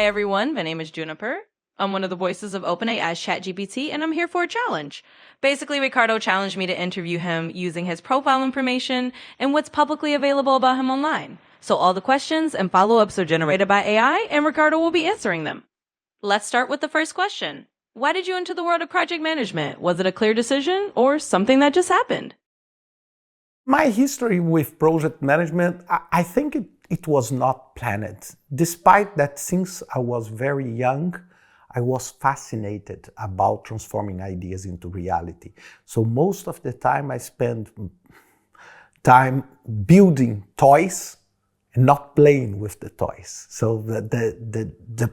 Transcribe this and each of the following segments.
Hi everyone, my name is Juniper. I'm one of the voices of OpenAI's ChatGPT, and I'm here for a challenge. Basically, Ricardo challenged me to interview him using his profile information and what's publicly available about him online. So all the questions and follow-ups are generated by AI, and Ricardo will be answering them. Let's start with the first question. Why did you enter the world of project management? Was it a clear decision or something that just happened? My history with project management, I think it was not planned. Despite that, since I was very young, I was fascinated about transforming ideas into reality. So most of the time I spent time building toys and not playing with the toys. So the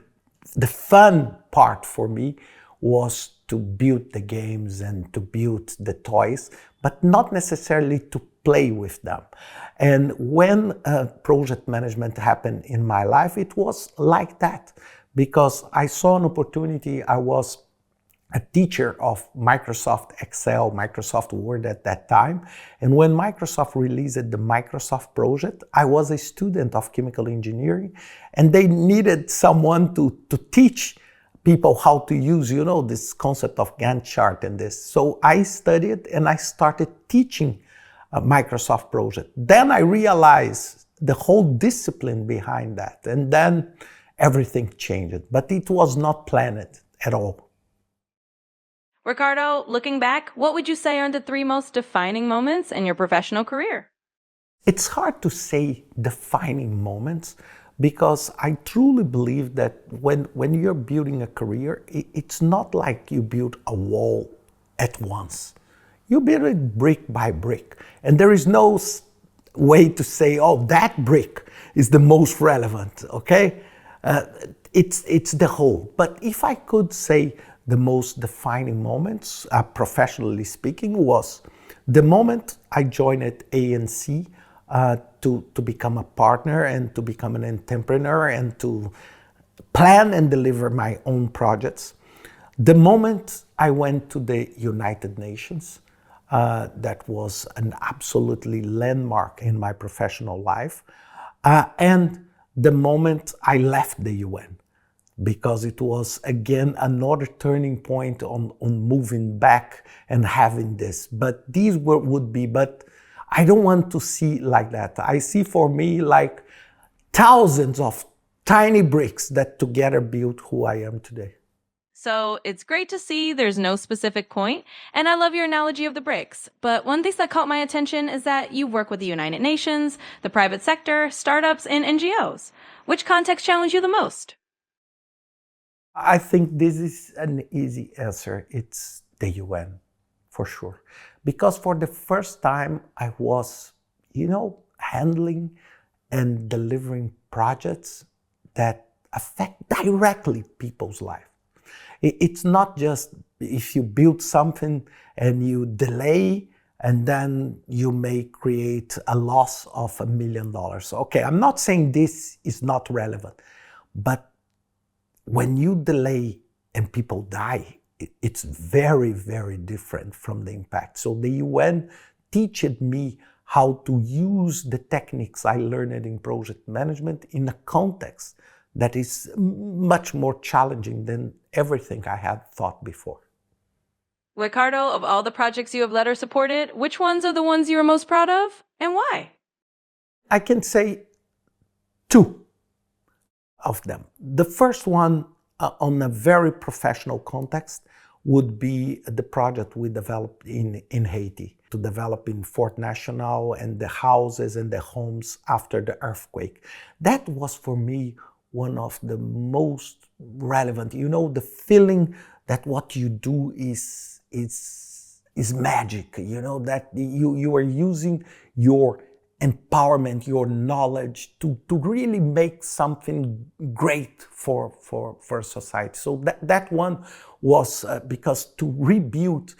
fun part for me was to build the games and to build the toys, but not necessarily to play with them. And when project management happened in my life, it was like that, because I saw an opportunity. I was a teacher of Microsoft Excel, Microsoft Word at that time. And when Microsoft released the Microsoft project, I was a student of chemical engineering, and they needed someone to teach people how to use, this concept of Gantt chart and this. So I studied and I started teaching a Microsoft project. Then I realized the whole discipline behind that. And then everything changed, but it was not planned at all. Ricardo, looking back, what would you say are the three most defining moments in your professional career? It's hard to say defining moments, because I truly believe that when you're building a career, it's not like you build a wall at once. You build it brick by brick. And there is no way to say, oh, that brick is the most relevant, okay? It's the whole. But if I could say the most defining moments, professionally speaking, was the moment I joined at ANC to become a partner and to become an entrepreneur and to plan and deliver my own projects. The moment I went to the United Nations, that was an absolutely landmark in my professional life. And the moment I left the UN, because it was, again, another turning point on moving back and having this. But these would be, but I don't want to see like that. I see for me like thousands of tiny bricks that together build who I am today. So it's great to see there's no specific point, and I love your analogy of the bricks. But one thing that caught my attention is that you work with the United Nations, the private sector, startups, and NGOs. Which context challenged you the most? I think this is an easy answer. It's the UN, for sure. Because for the first time, I was, handling and delivering projects that affect directly people's life. It's not just if you build something and you delay and then you may create a loss of $1 million. Okay, I'm not saying this is not relevant, but when you delay and people die, it's very, very different from the impact. So the UN taught me how to use the techniques I learned in project management in a context that is much more challenging than everything I had thought before. Ricardo, of all the projects you have led or supported, which ones are the ones you are most proud of, and why? I can say two of them. The first one, on a very professional context, would be the project we developed in Haiti, to develop in Fort National and the houses and the homes after the earthquake. That was for me one of the most relevant, the feeling that what you do is magic, that you are using your empowerment, your knowledge to really make something great for society. So that one was because to rebuild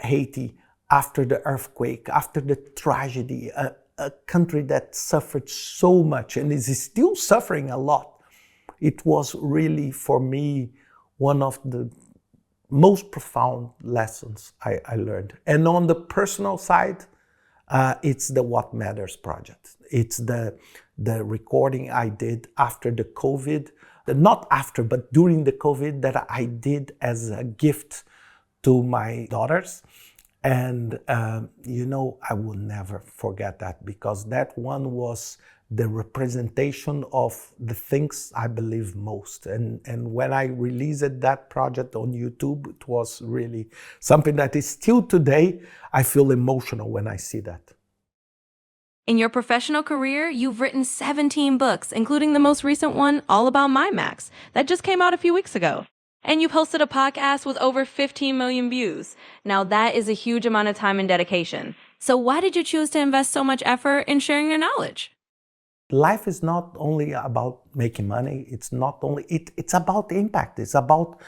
Haiti after the earthquake, after the tragedy, a country that suffered so much and is still suffering a lot, it was really, for me, one of the most profound lessons I learned. And on the personal side, it's the What Matters project. It's the recording I did after the COVID not after, but during the COVID, that I did as a gift to my daughters. And, I will never forget that, because that one was the representation of the things I believe most. And when I released that project on YouTube, it was really something that is still today, I feel emotional when I see that. In your professional career, you've written 17 books, including the most recent one, All About My Max, that just came out a few weeks ago. And you've hosted a podcast with over 15 million views. Now that is a huge amount of time and dedication. So why did you choose to invest so much effort in sharing your knowledge? Life is not only about making money. It's not only, it's about impact. It's about,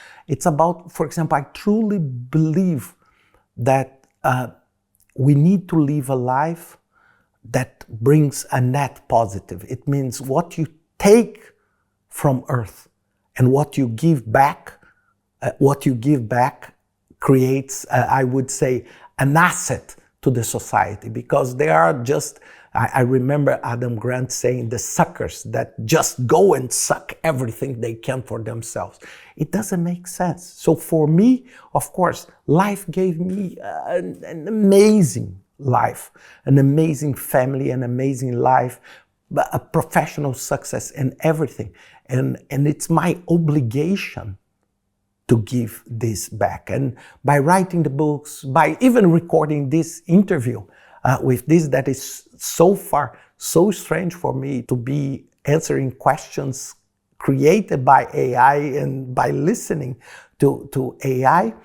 for example, I truly believe that we need to live a life that brings a net positive. It means what you take from earth and what you give back creates, I would say, an asset to the society, because they are just, I remember Adam Grant saying, the suckers that just go and suck everything they can for themselves. It doesn't make sense. So for me, of course, life gave me an amazing life, an amazing family, an amazing life, a professional success and everything. And it's my obligation to give this back. And by writing the books, by even recording this interview with this, that is so far so strange for me, to be answering questions created by AI and by listening to AI,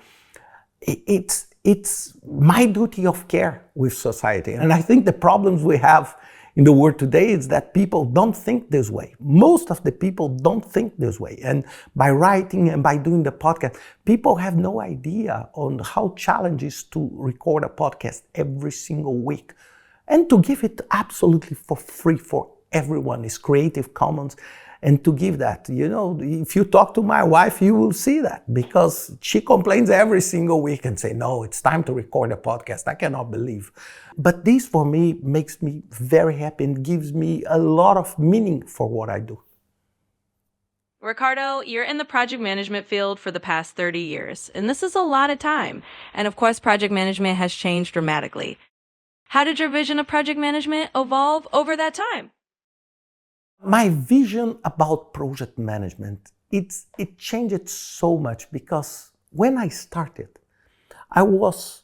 it's my duty of care with society. And I think the problems we have in the world today is that people don't think this way. Most of the people don't think this way. And by writing and by doing the podcast, people have no idea on how challenging it is to record a podcast every single week and to give it absolutely for free for everyone. It's Creative Commons. And to give that, if you talk to my wife, you will see that, because she complains every single week and say, no, it's time to record a podcast. I cannot believe. But this for me makes me very happy and gives me a lot of meaning for what I do. Ricardo, you're in the project management field for the past 30 years, and this is a lot of time. And of course, project management has changed dramatically. How did your vision of project management evolve over that time? My vision about project management, it changed so much, because when I started, I was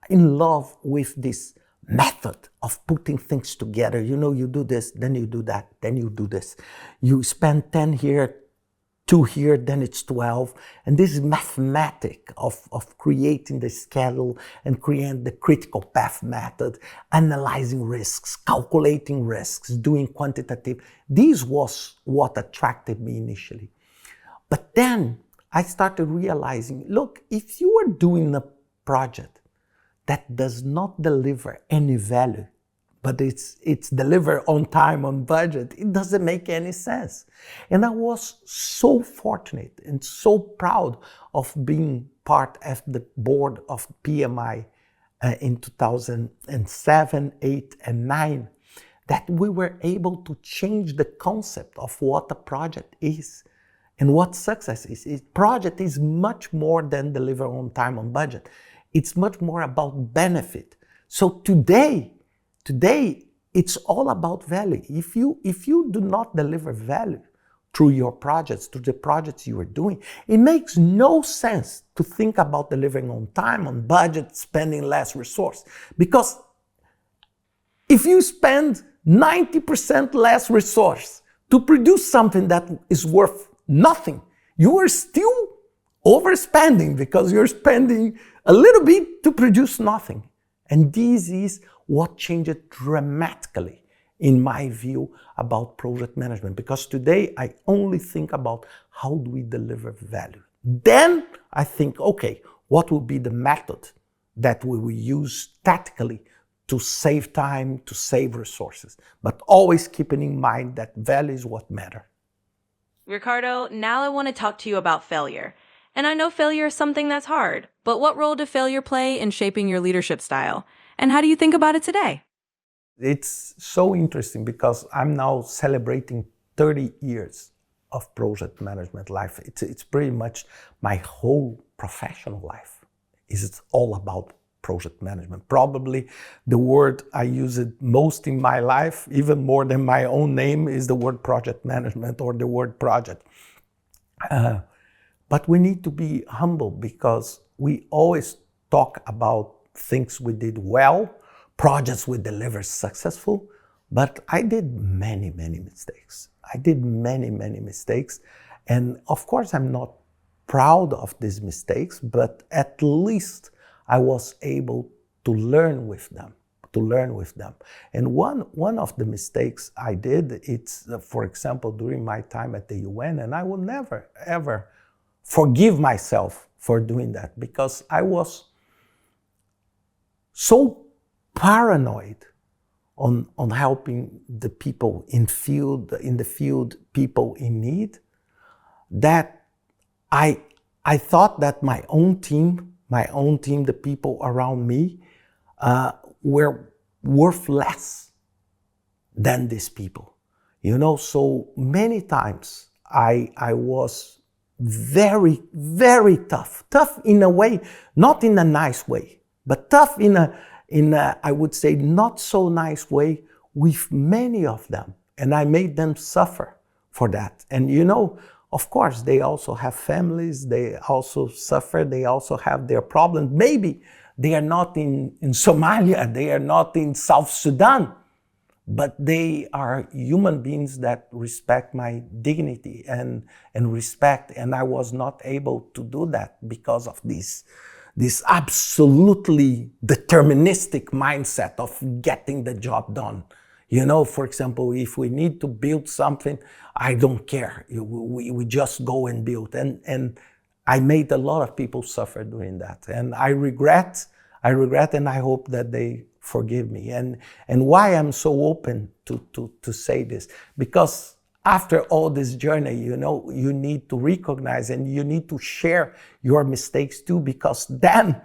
in love with this method of putting things together. You do this, then you do that, then you do this. You spend 10 here, 2 here, then it's 12. And this mathematic of creating the schedule and creating the critical path method, analyzing risks, calculating risks, doing quantitative. This was what attracted me initially. But then I started realizing, look, if you are doing a project that does not deliver any value, but it's delivered on time, on budget, it doesn't make any sense. And I was so fortunate and so proud of being part of the board of PMI in 2007, 8, and 9, that we were able to change the concept of what a project is and what success is. A project is much more than deliver on time, on budget. It's much more about benefit. So today, it's all about value. If you do not deliver value through your projects, through the projects you are doing, it makes no sense to think about delivering on time, on budget, spending less resource. Because if you spend 90% less resource to produce something that is worth nothing, you are still overspending, because you're spending a little bit to produce nothing. And this is what changed dramatically, in my view, about project management. Because today I only think about how do we deliver value. Then I think, okay, what will be the method that we will use tactically to save time, to save resources, but always keeping in mind that value is what matters. Ricardo, now I want to talk to you about failure. And I know failure is something that's hard, but what role did failure play in shaping your leadership style? And how do you think about it today? It's so interesting, because I'm now celebrating 30 years of project management life. It's pretty much my whole professional life. It's all about project management. Probably the word I use it most in my life, even more than my own name, is the word project management or the word project. But we need to be humble because we always talk about things we did well, projects we delivered successful, but I did many, many mistakes. I did many, many mistakes. And of course, I'm not proud of these mistakes, but at least I was able to learn with them. And one of the mistakes I did, it's, for example, during my time at the UN, and I will never, ever forgive myself for doing that because I was so paranoid on helping the people in the field, people in need, that I thought that my own team, the people around me, were worth less than these people. You know, so many times I was very, very tough in a way, not in a nice way, but tough in a, I would say, not so nice way with many of them. And I made them suffer for that. And you know, of course, they also have families, they also suffer, they also have their problems. Maybe they are not in Somalia, they are not in South Sudan, but they are human beings that respect my dignity and respect. And I was not able to do that because of this absolutely deterministic mindset of getting the job done. You know, for example, if we need to build something, I don't care. We just go and build. And I made a lot of people suffer doing that. And I regret, and I hope that they forgive me. And why I'm so open to say this, because after all this journey, you know, you need to recognize and you need to share your mistakes too, because then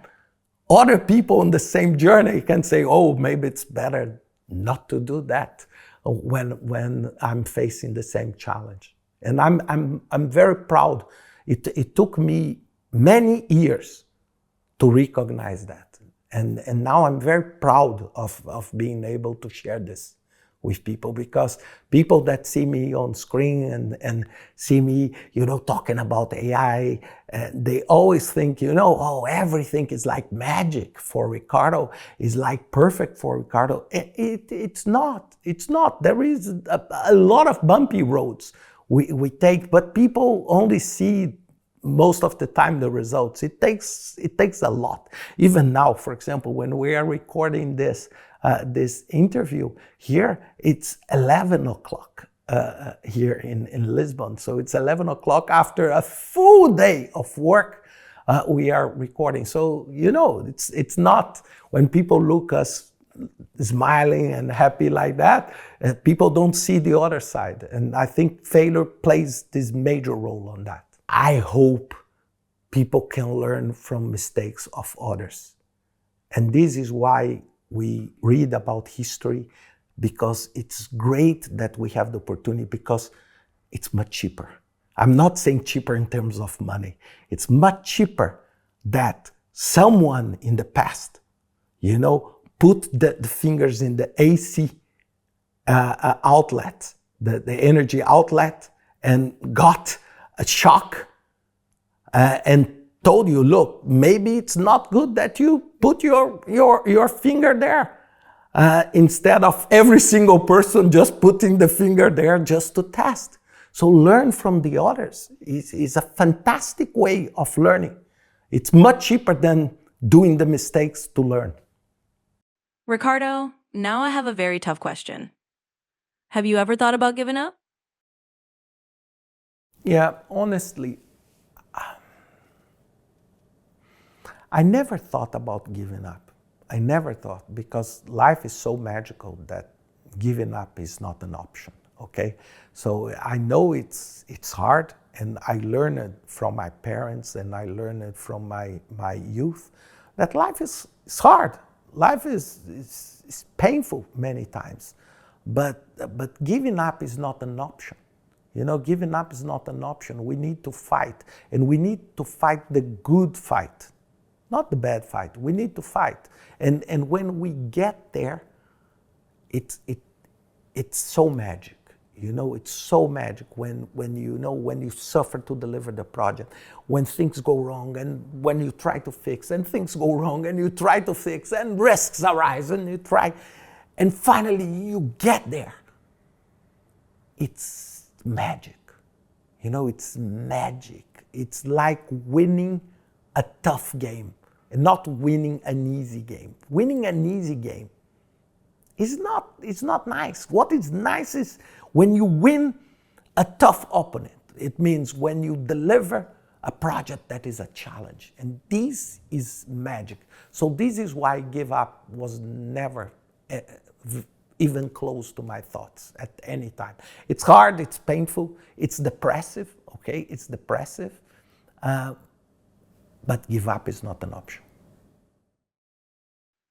other people on the same journey can say, oh, maybe it's better not to do that when I'm facing the same challenge. And I'm very proud. It took me many years to recognize that. And now I'm very proud of being able to share this with people, because people that see me on screen and see me, you know, talking about AI, they always think, you know, oh, everything is like magic for Ricardo, is like perfect for Ricardo. It's not. There is a lot of bumpy roads we take, but people only see most of the time the results. It takes a lot. Even now, for example, when we are recording this interview here, it's 11 o'clock here in Lisbon. So it's 11 o'clock after a full day of work. We are recording. So, you know, it's not when people look us smiling and happy like that, people don't see the other side. And I think failure plays this major role on that. I hope people can learn from mistakes of others. And this is why we read about history, because it's great that we have the opportunity, because it's much cheaper. I'm not saying cheaper in terms of money. It's much cheaper that someone in the past, you know, put the fingers in the AC outlet, the energy outlet, and got a shock and told you, look, maybe it's not good that you put your finger there, instead of every single person just putting the finger there just to test. So learn from the others. It's a fantastic way of learning. It's much cheaper than doing the mistakes to learn. Ricardo, now I have a very tough question. Have you ever thought about giving up? Yeah, honestly, I never thought about giving up. I never thought, because life is so magical that giving up is not an option, okay? So I know it's hard, and I learned it from my parents, and I learned it from my youth, that life is hard. Life is painful many times, but giving up is not an option. You know, giving up is not an option. We need to fight, and we need to fight the good fight, not the bad fight. We need to fight. And when we get there, it's so magic. You know, it's so magic when you suffer to deliver the project, when things go wrong and when you try to fix and things go wrong and you try to fix and risks arise and you try, and finally you get there. It's magic. You know, it's magic. It's like winning a tough game and not winning an easy game. Winning an easy game it's not nice. What is nice is when you win a tough opponent. It means when you deliver a project that is a challenge. And this is magic. So this is why give up was never even close to my thoughts at any time. It's hard, it's painful, it's depressive, okay? It's depressive. But give up is not an option.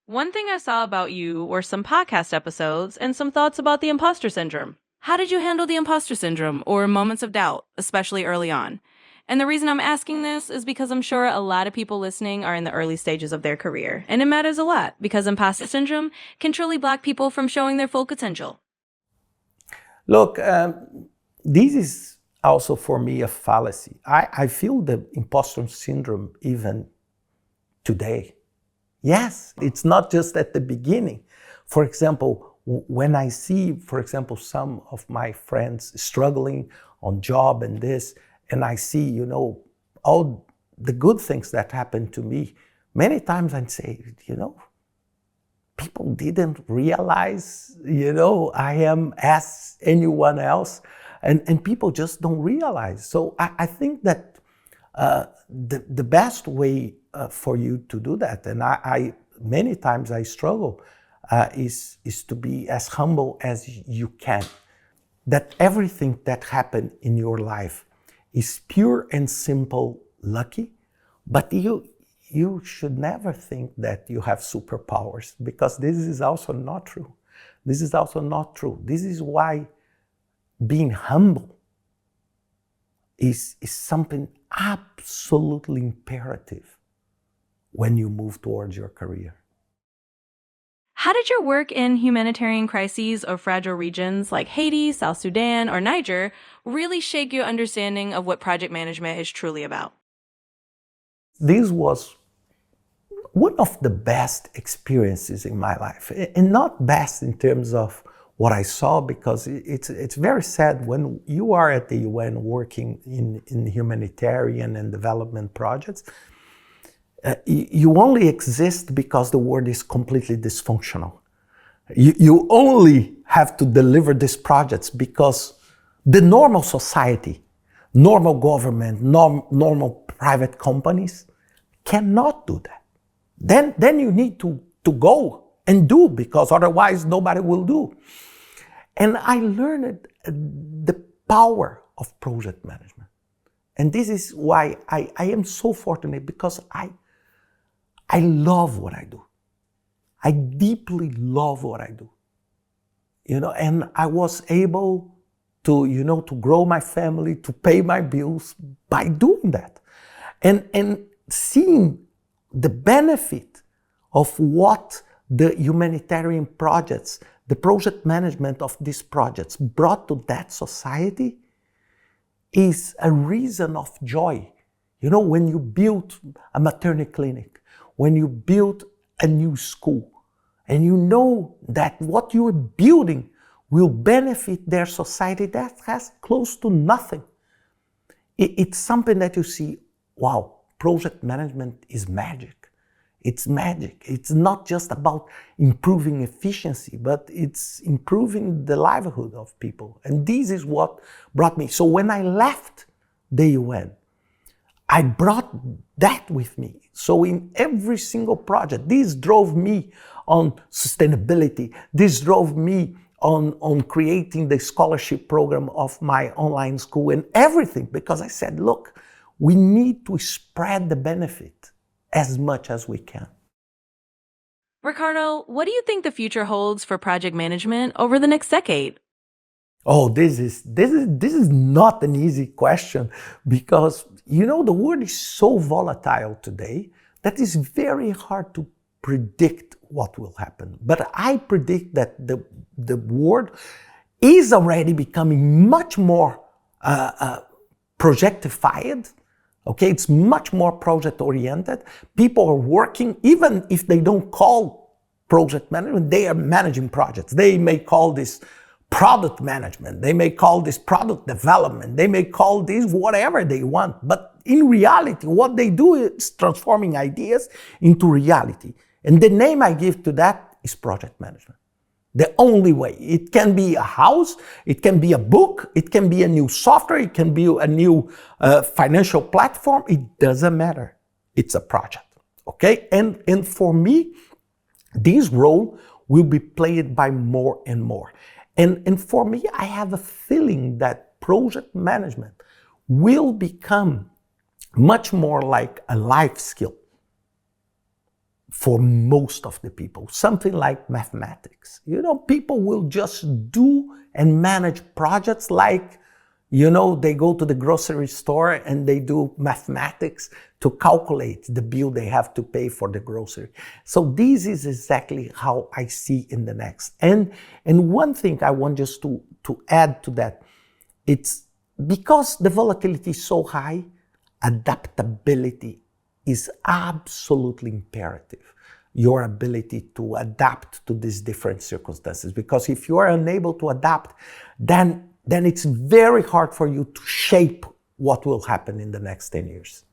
One thing I saw about you were some podcast episodes and some thoughts about the imposter syndrome. How did you handle the imposter syndrome or moments of doubt, especially early on? And the reason I'm asking this is because I'm sure a lot of people listening are in the early stages of their career. And it matters a lot because imposter syndrome can truly block people from showing their full potential. Look, this is also for me a fallacy. I feel the imposter syndrome even today. Yes, it's not just at the beginning. For example, when I see, for example, some of my friends struggling on job and this, and I see, you know, all the good things that happen to me, many times I say, you know, people didn't realize, you know, I am as anyone else, and people just don't realize. So I think that the best way for you to do that, and I many times I struggle, is to be as humble as you can. That everything that happened in your life is pure and simple lucky, but you should never think that you have superpowers, because this is also not true. This is also not true. This is why being humble is something absolutely imperative when you move towards your career. How did your work in humanitarian crises or fragile regions like Haiti, South Sudan, or Niger really shake your understanding of what project management is truly about? This was one of the best experiences in my life, and not best in terms of what I saw, because it's very sad when you are at the UN working in humanitarian and development projects. You only exist because the world is completely dysfunctional. You only have to deliver these projects because the normal society, normal government, normal private companies cannot do that. Then you need to go and do, because otherwise nobody will do. And I learned the power of project management. And this is why I am so fortunate, because I love what I do. I deeply love what I do. You know, and I was able to, you know, to grow my family, to pay my bills by doing that. And seeing the benefit of what the humanitarian projects, the project management of these projects brought to that society is a reason of joy. You know, when you build a maternity clinic, when you build a new school, and you know that what you're building will benefit their society that has close to nothing. It's something that you see, wow, project management is magic. It's magic. It's not just about improving efficiency, but it's improving the livelihood of people. And this is what brought me. So when I left the UN, I brought that with me. So in every single project, this drove me on sustainability. This drove me on creating the scholarship program of my online school and everything, because I said, look, we need to spread the benefit as much as we can. Ricardo, what do you think the future holds for project management over the next decade? Oh, this is not an easy question because the world is so volatile today that it's very hard to predict what will happen. But I predict that the world is already becoming much more projectified. Okay, it's much more project oriented. People are working, even if they don't call project management, they are managing projects. They may call this product management. They may call this product development. They may call this whatever they want. But in reality, what they do is transforming ideas into reality. And the name I give to that is project management. The only way. It can be a house, it can be a book, it can be a new software, it can be a new financial platform. It doesn't matter. It's a project. Okay? And for me, this role will be played by more and more. And for me, I have a feeling that project management will become much more like a life skill for most of the people, something like mathematics. People will just do and manage projects like, they go to the grocery store and they do mathematics to calculate the bill they have to pay for the grocery. So this is exactly how I see in the next. And one thing I want just to add to that, it's because the volatility is so high, adaptability is absolutely imperative. Your ability to adapt to these different circumstances. Because if you are unable to adapt, then it's very hard for you to shape what will happen in the next 10 years.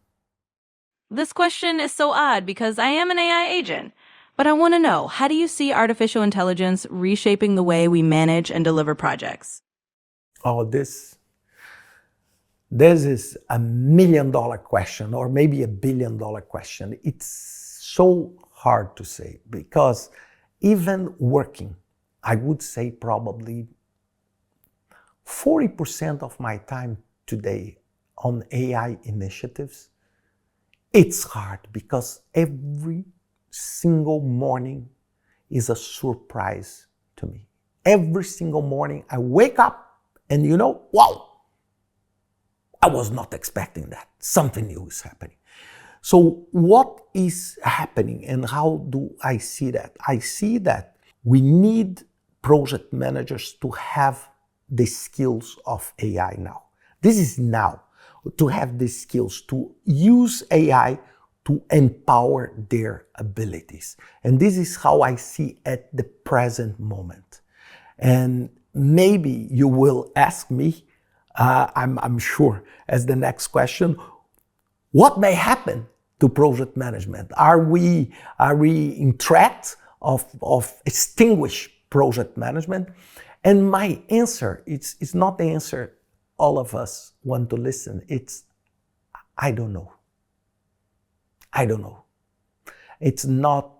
This question is so odd because I am an AI agent. But I want to know, how do you see artificial intelligence reshaping the way we manage and deliver projects? Oh, this is $1 million question, or maybe $1 billion question. It's so hard to say because even working, I would say probably 40% of my time today on AI initiatives, it's hard because every single morning is a surprise to me. Every single morning I wake up and wow, I was not expecting that. Something new is happening. So what is happening and how do I see that? I see that we need project managers to have the skills of AI now. This is now, to have the skills to use AI to empower their abilities. And this is how I see at the present moment. And maybe you will ask me, I'm sure, as the next question, what may happen to project management? Are we in threat of extinguish project management? And my answer, it's not the answer all of us want to listen. It's, I don't know. I don't know. It's not,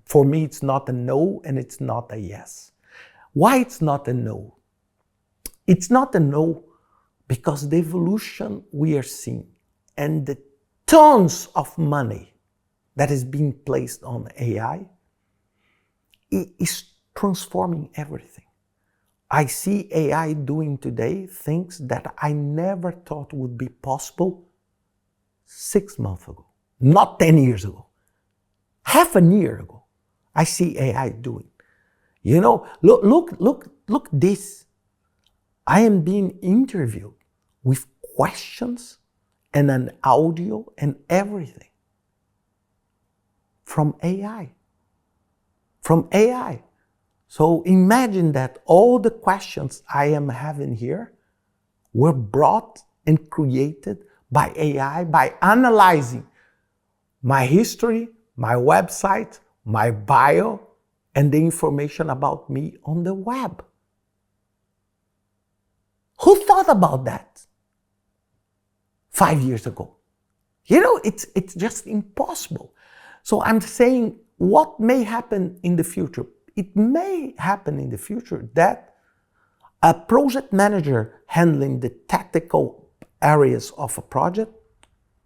for me, it's not a no and it's not a yes. Why it's not a no? It's not a no because the evolution we are seeing and the tons of money that is being placed on AI is transforming everything. I see AI doing today things that I never thought would be possible 6 months ago, not 10 years ago, half a year ago. I see AI doing. Look this. I am being interviewed with questions and an audio and everything from AI. From AI. So imagine that all the questions I am having here were brought and created by AI by analyzing my history, my website, my bio, and the information about me on the web. Who thought about that 5 years ago? It's just impossible. So I'm saying what may happen in the future? It may happen in the future that a project manager handling the tactical areas of a project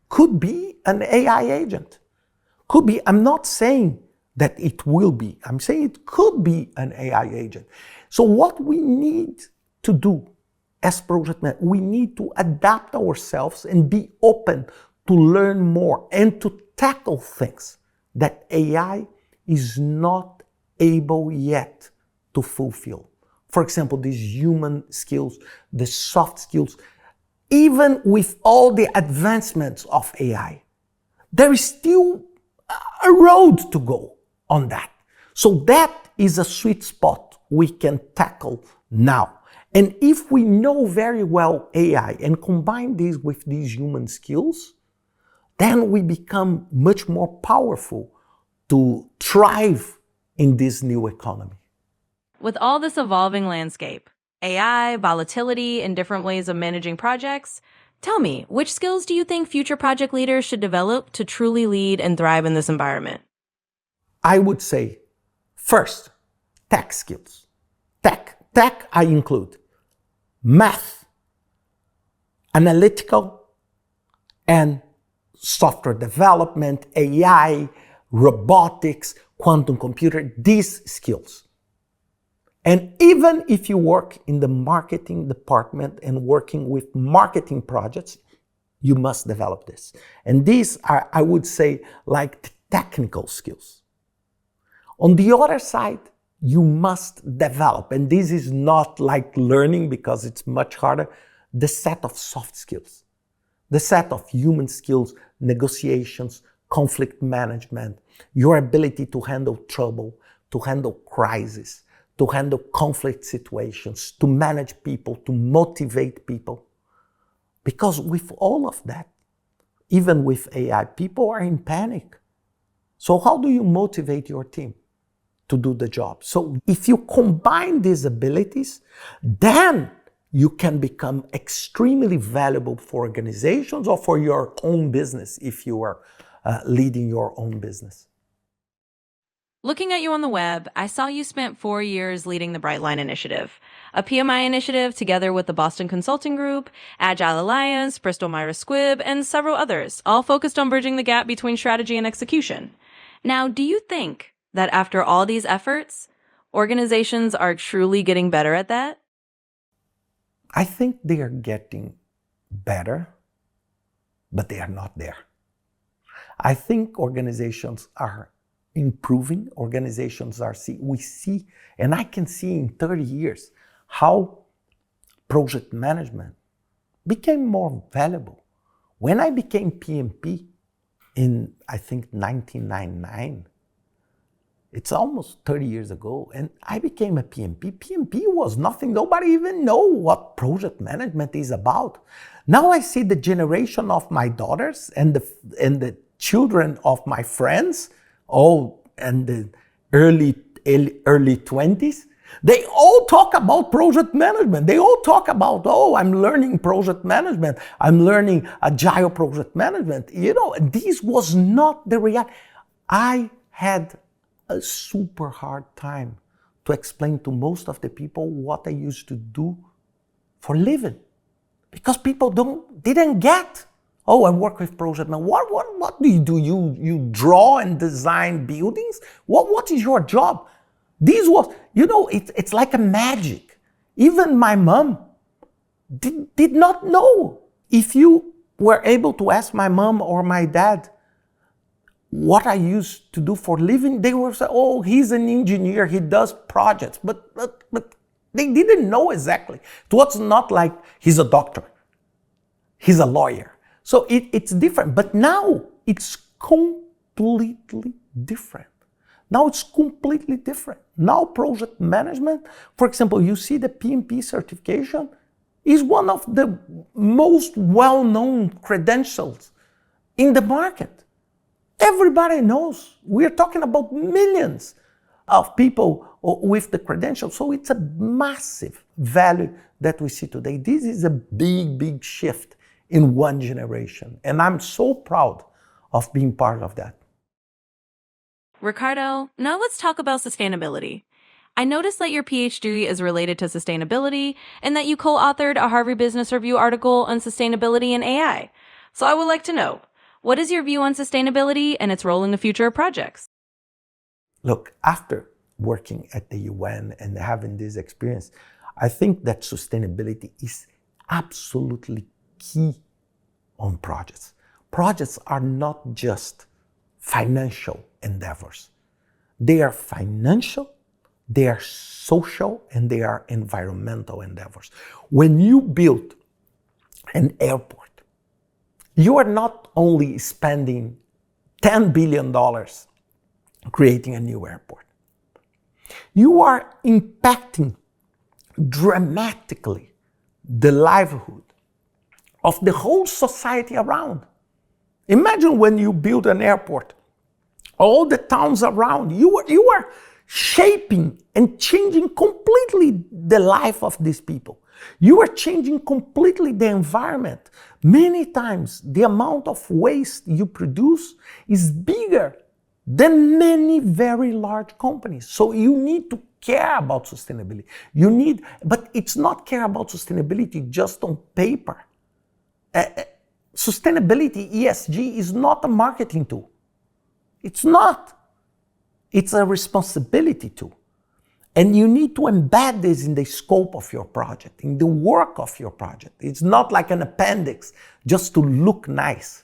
could be an AI agent. Could be, I'm not saying that it will be. I'm saying it could be an AI agent. So what we need to do as project managers, we need to adapt ourselves and be open to learn more and to tackle things that AI is not able yet to fulfill. For example, these human skills, the soft skills, even with all the advancements of AI, there is still a road to go on that. So that is a sweet spot we can tackle now. And if we know very well AI and combine these with these human skills, then we become much more powerful to thrive in this new economy. With all this evolving landscape, AI, volatility, and different ways of managing projects, tell me, which skills do you think future project leaders should develop to truly lead and thrive in this environment? I would say, first, tech skills. Tech I include math, analytical, and software development, AI, robotics, quantum computer, these skills. And even if you work in the marketing department and working with marketing projects, you must develop this. And these are, I would say, like technical skills. On the other side, you must develop, and this is not like learning because it's much harder, the set of soft skills, the set of human skills, negotiations, conflict management, your ability to handle trouble, to handle crisis, to handle conflict situations, to manage people, to motivate people. Because with all of that, even with AI, people are in panic. So how do you motivate your team to do the job? So if you combine these abilities, then you can become extremely valuable for organizations or for your own business if you are leading your own business. Looking at you on the web, I saw you spent 4 years leading the Brightline Initiative, a PMI initiative together with the Boston Consulting Group, Agile Alliance, Bristol Myers Squibb, and several others, all focused on bridging the gap between strategy and execution. Now, do you think that after all these efforts, organizations are truly getting better at that? I think they are getting better, but they are not there. I think organizations are improving, organizations are we see, and I can see in 30 years how project management became more valuable. When I became PMP in, I think, 1999, it's almost 30 years ago, and I became a PMP. PMP was nothing. Nobody even know what project management is about. Now I see the generation of my daughters and the children of my friends, all in the early 20s. They all talk about project management. They all talk about, oh, I'm learning project management. I'm learning agile project management. You know, this was not the reality. I had a super hard time to explain to most of the people what I used to do for a living, because people didn't get. Oh, I work with project management. What do? You draw and design buildings? What is your job? This was, you know, it's like a magic. Even my mom did not know. If you were able to ask my mom or my dad what I used to do for a living, they were saying, oh, he's an engineer, he does projects. But they didn't know exactly. It was not like he's a doctor, he's a lawyer. So it's different. But now it's completely different. Now it's completely different. Now project management, for example, you see the PMP certification is one of the most well-known credentials in the market. Everybody knows. We're talking about millions of people with the credentials. So it's a massive value that we see today. This is a big, big shift in one generation. And I'm so proud of being part of that. Ricardo, now let's talk about sustainability. I noticed that your PhD is related to sustainability and that you co-authored a Harvard Business Review article on sustainability and AI. So I would like to know, what is your view on sustainability and its role in the future of projects? Look, after working at the UN and having this experience, I think that sustainability is absolutely key on projects. Projects are not just financial endeavors. They are financial, they are social, and they are environmental endeavors. When you build an airport, you are not only spending $10 billion creating a new airport. You are impacting dramatically the livelihood of the whole society around. Imagine when you build an airport, all the towns around, you are shaping and changing completely the life of these people. You are changing completely the environment. Many times, the amount of waste you produce is bigger than many very large companies. So you need to care about sustainability. But it's not care about sustainability just on paper. Sustainability, ESG, is not a marketing tool. It's not. It's a responsibility tool. And you need to embed this in the scope of your project, in the work of your project. It's not like an appendix just to look nice.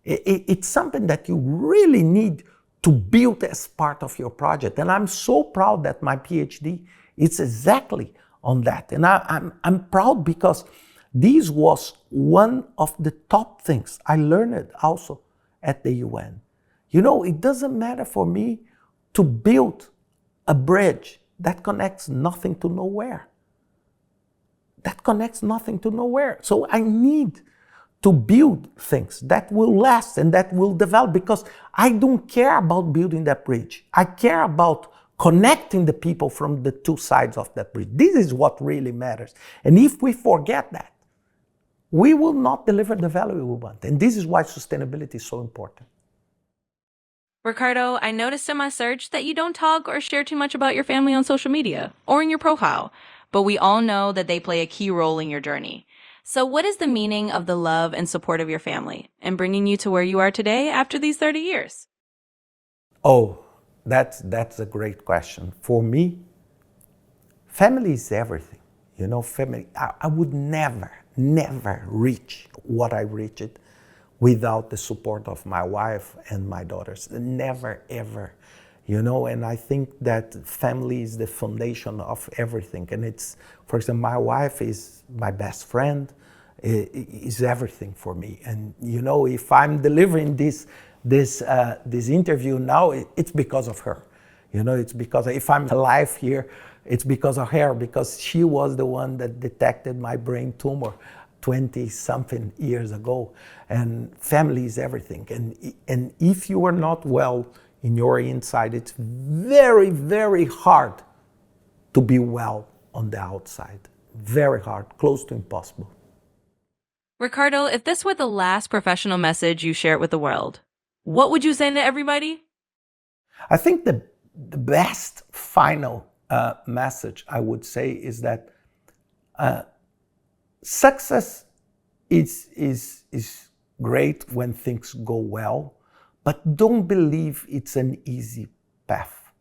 It's something that you really need to build as part of your project. And I'm so proud that my PhD is exactly on that. And I'm proud because this was one of the top things I learned also at the UN. You know, it doesn't matter for me to build a bridge that connects nothing to nowhere. That connects nothing to nowhere. So I need to build things that will last and that will develop, because I don't care about building that bridge. I care about connecting the people from the two sides of that bridge. This is what really matters. And if we forget that, we will not deliver the value we want. And this is why sustainability is so important. Ricardo, I noticed in my search that you don't talk or share too much about your family on social media or in your profile, but we all know that they play a key role in your journey. So what is the meaning of the love and support of your family and bringing you to where you are today after these 30 years? Oh, that's a great question. For me, family is everything. You know, family, I would never reach what I reached without the support of my wife and my daughters. Never, ever. You know, and I think that family is the foundation of everything. And it's, for example, my wife is my best friend, is everything for me. And you know, if I'm delivering this interview now, it's because of her. You know, it's because if I'm alive here, it's because of her, because she was the one that detected my brain tumor 20-something years ago. And family is everything. And if you are not well in your inside, it's very, very hard to be well on the outside. Very hard, close to impossible. Ricardo, if this were the last professional message you shared with the world, what would you say to everybody? I think the best final message I would say is that success is great when things go well, but don't believe it's an easy path.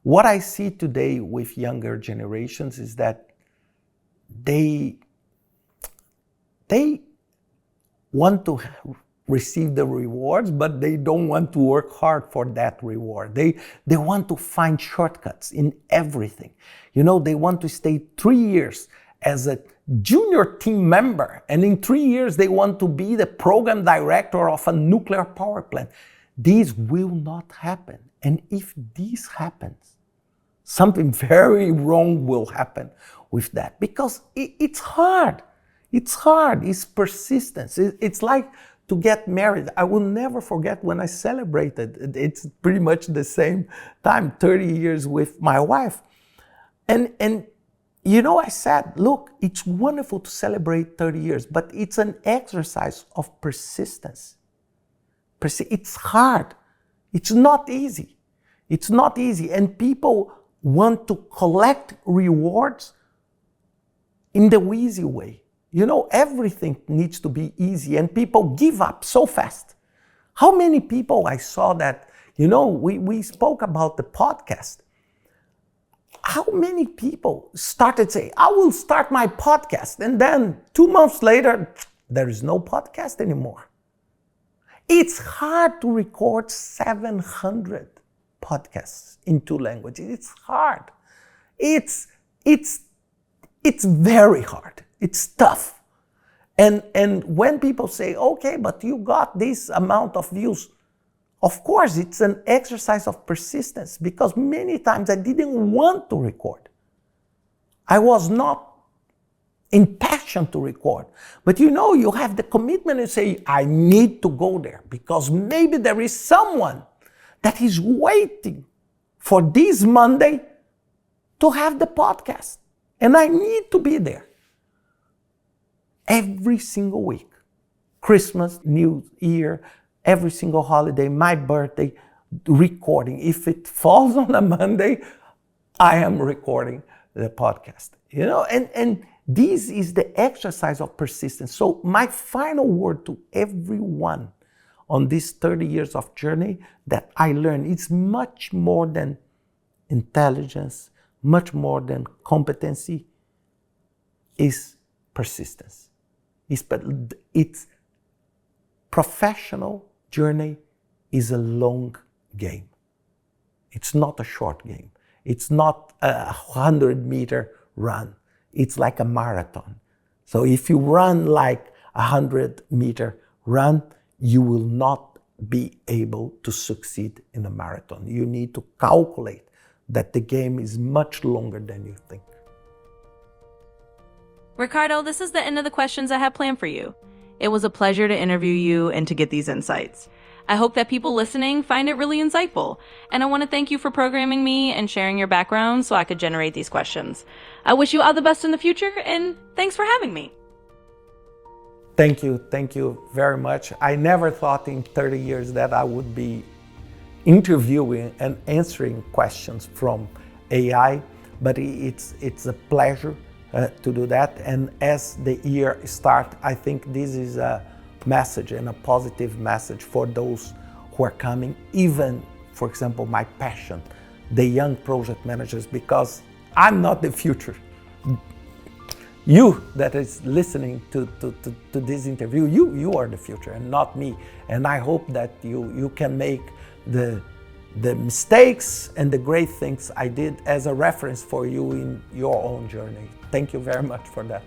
What I see today with younger generations is that they want to receive the rewards, but they don't want to work hard for that reward. They want to find shortcuts in everything. You know, they want to stay 3 years as a junior team member, and in 3 years they want to be the program director of a nuclear power plant. This will not happen. And if this happens, something very wrong will happen with that, because it's hard. It's hard. It's persistence. It's like to get married. I will never forget when I celebrated. It's pretty much the same time, 30 years with my wife. And you know, I said, look, it's wonderful to celebrate 30 years, but it's an exercise of persistence. It's hard. It's not easy. It's not easy. And people want to collect rewards in the easy way. You know, everything needs to be easy, and people give up so fast. How many people I saw that You know, we spoke about the podcast. How many people started saying, I will start my podcast, and then 2 months later, there is no podcast anymore. It's hard to record 700 podcasts in 2 languages. It's hard. It's very hard. It's tough. And when people say, okay, but you got this amount of views, of course, it's an exercise of persistence, because many times I didn't want to record. I was not impassioned to record. But you know, you have the commitment and say, I need to go there, because maybe there is someone that is waiting for this Monday to have the podcast. And I need to be there. Every single week, Christmas, New Year, every single holiday, my birthday, recording. If it falls on a Monday, I am recording the podcast. You know, and this is the exercise of persistence. So my final word to everyone on this 30 years of journey that I learned, it's much more than intelligence, much more than competency, is persistence. It's professional journey is a long game. It's not a short game. It's not a 100-meter run. It's like a marathon. So if you run like a 100-meter run, you will not be able to succeed in a marathon. You need to calculate that the game is much longer than you think. Ricardo, this is the end of the questions I have planned for you. It was a pleasure to interview you and to get these insights. I hope that people listening find it really insightful, and I want to thank you for programming me and sharing your background so I could generate these questions. I wish you all the best in the future, and thanks for having me. Thank you very much. I never thought in 30 years that I would be interviewing and answering questions from AI, but it's a pleasure to do that. And as the year starts, I think this is a message and a positive message for those who are coming, even, for example, my passion, the young project managers, because I'm not the future. You that is listening to this interview, you are the future and not me. And I hope that you can make the mistakes and the great things I did as a reference for you in your own journey. Thank you very much for that.